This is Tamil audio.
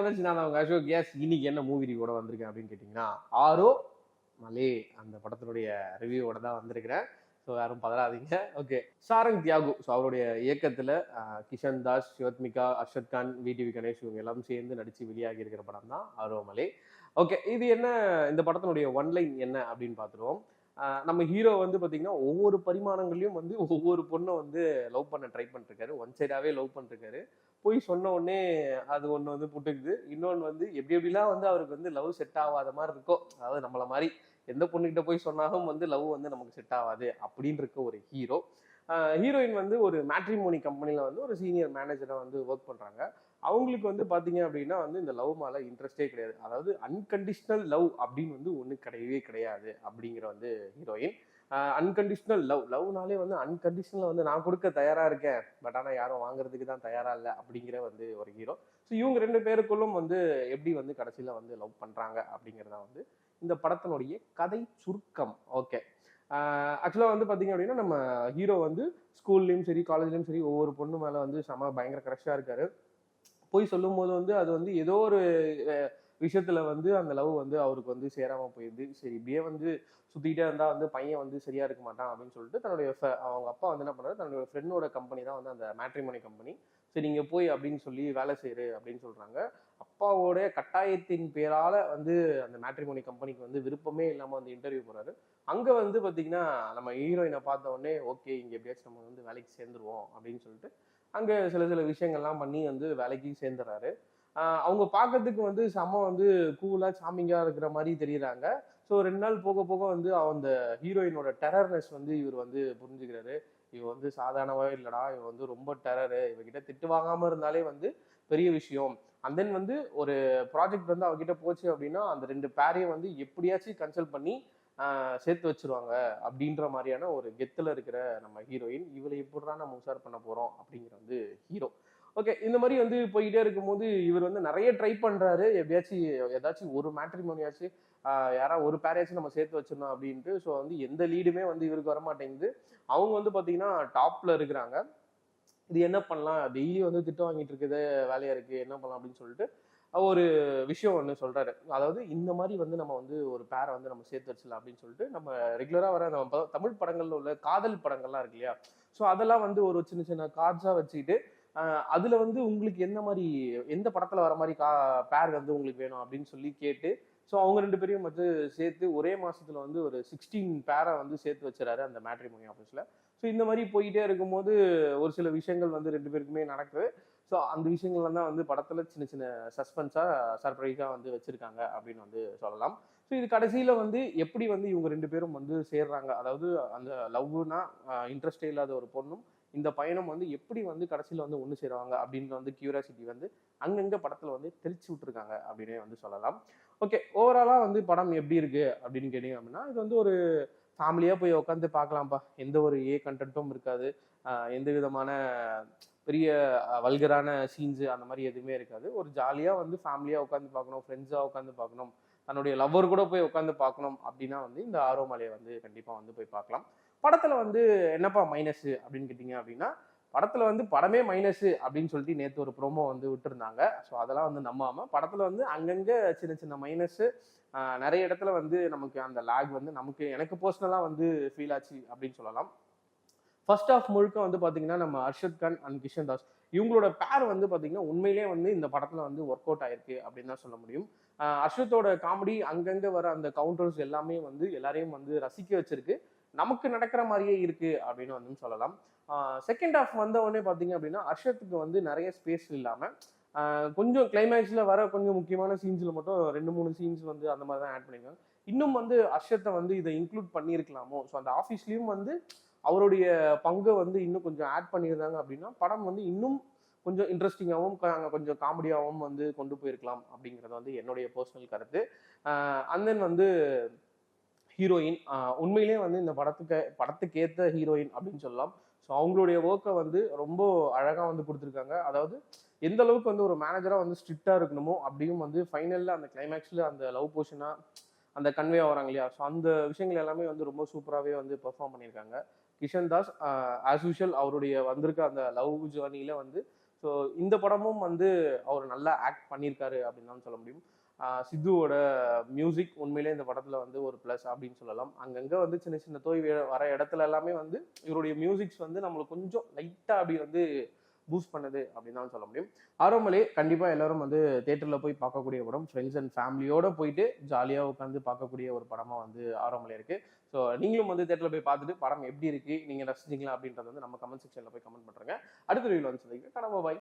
நினைச்சு நான் அவங்க அசோக் எஸ் இன்னைக்கு என்ன மூவி ரிவ்யூவோட வந்திருக்கேன் அப்படின்னு கேட்டிங்கன்னா ஆரோ மலே அந்த படத்தினுடைய ரிவ்யூவோட தான் வந்திருக்கிறேன். ஸோ யாரும் பதறாதீங்க. ஓகே, சாரங் தியாகு. ஸோ அவருடைய இயக்கத்தில் கிஷன் தாஸ், சிவத்மிகா, அர்ஷத் கான், விடிவி கணேஷ் இவங்க எல்லாம் சேர்ந்து நடித்து வெளியாகி இருக்கிற படம் தான் ஆரோ மலே. ஓகே, இது என்ன, இந்த படத்தினுடைய ஒன்லைன் என்ன அப்படின்னு பார்த்துருவோம். நம்ம ஹீரோ வந்து பார்த்தீங்கன்னா ஒவ்வொரு பரிமாணங்களையும் வந்து ஒவ்வொரு பொண்ணை வந்து லவ் பண்ண ட்ரை பண்ணிருக்காரு. ஒன் சைடாகவே லவ் பண்ணிருக்காரு. போய் சொன்ன உடனே அது ஒன்று வந்து புட்டுக்குது. இன்னொன்று வந்து எப்படி எப்படிலாம் வந்து அவருக்கு வந்து லவ் செட் ஆகாத மாதிரி இருக்கோ, அதாவது நம்மள மாதிரி எந்த பொண்ணுகிட்ட போய் சொன்னாலும் வந்து லவ் வந்து நமக்கு செட் ஆகாது அப்படின்னு இருக்க ஒரு ஹீரோ. ஹீரோயின் வந்து ஒரு மேட்ரிமோனி கம்பெனியில் வந்து ஒரு சீனியர் மேனேஜராக வந்து ஒர்க் பண்ணுறாங்க. அவங்களுக்கு வந்து பார்த்தீங்க அப்படின்னா வந்து இந்த லவ் மேலே இன்ட்ரெஸ்டே கிடையாது. அதாவது அன்கண்டிஷனல் லவ் அப்படின்னு வந்து ஒன்று கிடையவே கிடையாது அப்படிங்கிற வந்து ஹீரோயின். அன்கண்டிஷனல் லவ்னாலே வந்து அன்கண்டிஷனல் வந்து நான் கொடுக்க தயாராக இருக்கேன், பட் ஆனால் யாரும் வாங்குறதுக்கு தான் தயாராக இல்லை அப்படிங்கிற வந்து ஒரு ஹீரோ. ஸோ இவங்க ரெண்டு பேருக்குள்ளும் வந்து எப்படி வந்து கடைசியில் வந்து லவ் பண்ணுறாங்க அப்படிங்கிறத வந்து இந்த படத்தினுடைய கதை சுருக்கம். ஓகே, ஆக்சுவலாக வந்து பார்த்தீங்க அப்படின்னா நம்ம ஹீரோ வந்து ஸ்கூல்லையும் சரி காலேஜ்லையும் சரி ஒவ்வொரு பொண்ணு மேலே வந்து செம பயங்கர க்ரஷ்ஷாக இருக்காரு. போய் சொல்லும் போது வந்து அது வந்து ஏதோ ஒரு விஷயத்துல வந்து அந்த லவ் வந்து அவருக்கு வந்து சேராம போயிடுது. சரி இப்படியே வந்து சுத்திக்கிட்டே இருந்தா வந்து பையன் வந்து சரியா இருக்க மாட்டான் அப்படின்னு சொல்லிட்டு தன்னுடைய அவங்க அப்பா வந்து என்ன பண்ணாரு, தன்னுடைய ஃப்ரெண்டோட கம்பெனி தான் வந்து அந்த மேட்ரிமோனி கம்பெனி. சரி நீங்க போய் அப்படின்னு சொல்லி வேலை செய்யுரு அப்படின்னு சொல்றாங்க. அப்பாவோட கட்டாயத்தின் பேரால வந்து அந்த மேட்ரிமோனி கம்பெனிக்கு வந்து விருப்பமே இல்லாம வந்து இன்டர்வியூ போறாரு. அங்க வந்து பாத்தீங்கன்னா நம்ம ஹீரோயினை பார்த்த உடனே ஓகே இங்க எப்படியாச்சும் நம்ம வந்து வேலைக்கு சேர்ந்துருவோம் அப்படின்னு சொல்லிட்டு அங்க சில சில விஷயங்கள்லாம் பண்ணி வந்து வேலைக்கு சேர்ந்துறாரு. அவங்க பார்க்கறதுக்கு வந்து செம்ம வந்து கூலா சாமிங்கா இருக்கிற மாதிரி தெரியுறாங்க. ஸோ 2 நாள் போக போக வந்து அந்த ஹீரோயினோட டெரர்னஸ் வந்து இவர் வந்து புரிஞ்சுக்கிறாரு. இவ வந்து சாதாரணவே இல்லடா, இவ வந்து ரொம்ப டெரரு, இவகிட்ட திட்டு வாங்காம இருந்தாலே வந்து பெரிய விஷயம். அண்ட் தென் வந்து ஒரு ப்ராஜெக்ட் வந்து அவகிட்ட போச்சு அப்படின்னா அந்த 2 பேரையும் வந்து எப்படியாச்சும் கன்சல்ட் பண்ணி சேர்த்து வச்சிருவாங்க அப்படின்ற மாதிரியான ஒரு கெத்துல இருக்கிற நம்ம ஹீரோயின். இவளை எப்படிடா நம்ம உஷார் பண்ண போறோம் அப்படிங்கிற வந்து ஹீரோ. ஓகே, இந்த மாதிரி வந்து போய்கிட்டே இருக்கும்போது இவர் வந்து நிறைய ட்ரை பண்றாரு, எப்படியாச்சும் ஏதாச்சும் ஒரு மேட்ரிமோனியாச்சும் யாராவது ஒரு பேரையாச்சும் நம்ம சேர்த்து வச்சிடணும் அப்படின்ட்டு. ஸோ வந்து எந்த லீடுமே வந்து இவருக்கு வர மாட்டேங்குது. அவங்க வந்து பாத்தீங்கன்னா டாப்ல இருக்கிறாங்க. இது என்ன பண்ணலாம், டெய்லி வந்து திட்டம் வாங்கிட்டு இருக்குது வேலையா இருக்கு, என்ன பண்ணலாம் அப்படின்னு சொல்லிட்டு ஒரு விஷயம் ஒன்று சொல்றாரு. அதாவது இந்த மாதிரி வந்து நம்ம வந்து ஒரு பேரை வந்து நம்ம சேர்த்து வச்சிடலாம் அப்படின்னு சொல்லிட்டு நம்ம ரெகுலரா வர நம்ம தமிழ் படங்கள்ல உள்ள காதல் படங்கள்லாம் இருக்கு இல்லையா, ஸோ அதெல்லாம் வந்து ஒரு சின்ன சின்ன கார்ட்ஸா வச்சுக்கிட்டு அதுல வந்து உங்களுக்கு எந்த மாதிரி எந்த படத்துல வர மாதிரி பேர் வந்து உங்களுக்கு வேணும் அப்படின்னு சொல்லி கேட்டு ஸோ அவங்க 2 பேரையும் வந்து சேர்த்து ஒரே மாசத்துல வந்து ஒரு 16 பேரை வந்து சேர்த்து வச்சுறாரு அந்த மேட்ரிமோனி ஆஃபீஸ்ல. ஸோ இந்த மாதிரி போயிட்டே இருக்கும்போது ஒரு சில விஷயங்கள் வந்து 2 பேருக்குமே நடக்குது. ஸோ அந்த விஷயங்கள்லாம் தான் வந்து படத்துல சின்ன சின்ன சஸ்பென்ஸா சர்ப்ரைஸா வந்து வச்சிருக்காங்க அப்படின்னு வந்து சொல்லலாம். ஸோ இது கடைசியில வந்து எப்படி வந்து இவங்க 2 பேரும் வந்து சேர்றாங்க, அதாவது அந்த லவ்னா இன்ட்ரெஸ்டே இல்லாத ஒரு பொண்ணும் இந்த பயணம் வந்து எப்படி வந்து கடைசியில வந்து ஒன்று சேருவாங்க அப்படின்ற வந்து கியூரியாசிட்டி வந்து அங்கங்க படத்துல வந்து தெரிச்சு விட்டுருக்காங்க அப்படின்னே வந்து சொல்லலாம். ஓகே, ஓவராலா வந்து படம் எப்படி இருக்கு அப்படின்னு கேட்டீங்க அப்படின்னா இது வந்து ஒரு ஃபேமிலியா போய் உட்காந்து பார்க்கலாம்ப்பா. எந்த ஒரு கண்டென்ட்டும் இருக்காது. எந்த விதமான பெரிய வல்கரான சீன்ஸ் அந்த மாதிரி எதுவுமே இருக்காது. ஒரு ஜாலியா வந்து ஃபேமிலியா உட்காந்து பார்க்கணும், ஃப்ரெண்ட்ஸா உட்காந்து பார்க்கணும், தன்னுடைய லவ்வர் கூட போய் உட்காந்து பார்க்கணும் அப்படின்னா வந்து இந்த ஆரோமலையை வந்து கண்டிப்பா வந்து போய் பார்க்கலாம். படத்துல வந்து என்னப்பா மைனஸ் அப்படின்னு கேட்டீங்க அப்படின்னா படத்துல வந்து படமே மைனஸ் அப்படின்னு சொல்லிட்டு நேற்று ஒரு ப்ரோமோ வந்து விட்டுருந்தாங்க. ஸோ அதெல்லாம் வந்து நம்பாம படத்துல வந்து அங்கங்க சின்ன சின்ன மைனஸ் நிறைய இடத்துல வந்து நமக்கு அந்த லேக் வந்து எனக்கு பர்சனலா வந்து ஃபீல் ஆச்சு அப்படின்னு சொல்லலாம். ஃபர்ஸ்ட் ஆஃப் முழுக்க வந்து பாத்தீங்கன்னா நம்ம அர்ஷத் கான் அண்ட் கிஷன் தாஸ் இவங்களோட பேர் வந்து பாத்தீங்கன்னா உண்மையிலேயே வந்து இந்த படத்துல வந்து ஒர்க் அவுட் ஆயிருக்கு அப்படின்னு தான் சொல்ல முடியும். அர்ஷத்தோட காமெடி அங்கங்க வர அந்த கவுண்டர்ஸ் எல்லாமே வந்து எல்லாரையும் வந்து ரசிக்க வச்சிருக்கு. நமக்கு நடக்கிற மாதிரியே இருக்கு அப்படின்னு வந்து சொல்லலாம். செகண்ட் ஹாஃப் வந்த உடனே பாத்தீங்க அப்படின்னா அர்ஷத்துக்கு வந்து நிறைய ஸ்பேஸ் இல்லாம கொஞ்சம் கிளைமேக்ஸ்ல வர கொஞ்சம் முக்கியமான சீன்ஸ்ல மட்டும் 2-3 சீன்ஸ் வந்து அந்த மாதிரி தான் ஆட் பண்ணிருக்காங்க. இன்னும் வந்து அர்ஷத்தை வந்து இதை இன்க்ளூட் பண்ணியிருக்கலாமோ, ஸோ அந்த ஆஃபீஸ்லயும் வந்து அவருடைய பங்கை வந்து இன்னும் கொஞ்சம் ஆட் பண்ணியிருந்தாங்க அப்படின்னா படம் வந்து இன்னும் கொஞ்சம் இன்ட்ரெஸ்டிங்காகவும் கொஞ்சம் காமெடியாகவும் வந்து கொண்டு போயிருக்கலாம் அப்படிங்கிறது வந்து என்னுடைய பர்சனல் கருத்து. அண்ட் தென் வந்து ஹீரோயின் உண்மையிலேயே வந்து இந்த படத்துக்கு ஏற்ற ஹீரோயின் அப்படின்னு சொல்லலாம். ஸோ அவங்களுடைய ஒர்க்கை வந்து ரொம்ப அழகாக வந்து கொடுத்துருக்காங்க. அதாவது எந்த அளவுக்கு வந்து ஒரு மேனேஜராக வந்து ஸ்ட்ரிக்டாக இருக்கணுமோ அப்படியும் வந்து ஃபைனலில் அந்த கிளைமேக்ஸில் அந்த லவ் போர்ஷனாக அந்த கன்வே ஆகிறாங்க இல்லையா, ஸோ அந்த விஷயங்கள் எல்லாமே வந்து ரொம்ப சூப்பராகவே வந்து பெர்ஃபார்ம் பண்ணியிருக்காங்க. கிஷன் தாஸ் ஆஸ் யூஷுவல் அவருடைய வந்திருக்க அந்த லவ் ஜேர்னியில் வந்து ஸோ இந்த படமும் வந்து அவர் நல்லா ஆக்ட் பண்ணியிருக்காரு அப்படின்னு தான் சொல்ல முடியும். சித்துவோட மியூசிக் உண்மையிலே இந்த படத்துல வந்து ஒரு ப்ளஸ் அப்படின்னு சொல்லலாம். அங்கங்க வந்து சின்ன சின்ன தோல்வி வர இடத்துல எல்லாமே வந்து இவருடைய மியூசிக்ஸ் வந்து நம்மளுக்கு கொஞ்சம் லைட்டா அப்படி வந்து பூஸ்ட் பண்ணுது அப்படின்னு தான் சொல்ல முடியும். ஆரோமலே கண்டிப்பா எல்லாரும் வந்து தியேட்டர்ல போய் பார்க்கக்கூடிய படம். ஃப்ரெண்ட்ஸ் அண்ட் ஃபேமிலியோட போயிட்டு ஜாலியா உட்காந்து பார்க்கக்கூடிய ஒரு படமா வந்து ஆரோமலே இருக்கு. ஸோ நீங்களும் வந்து தியேட்டர்ல போய் பார்த்துட்டு படம் எப்படி இருக்கு, நீங்க ரசிச்சீங்களா அப்படின்றத வந்து நம்ம கமெண்ட் செக்ஷன்ல போய் கமெண்ட் பண்றேங்க. அடுத்த வீடியோல வந்து சந்திக்கிறேன். பாய்.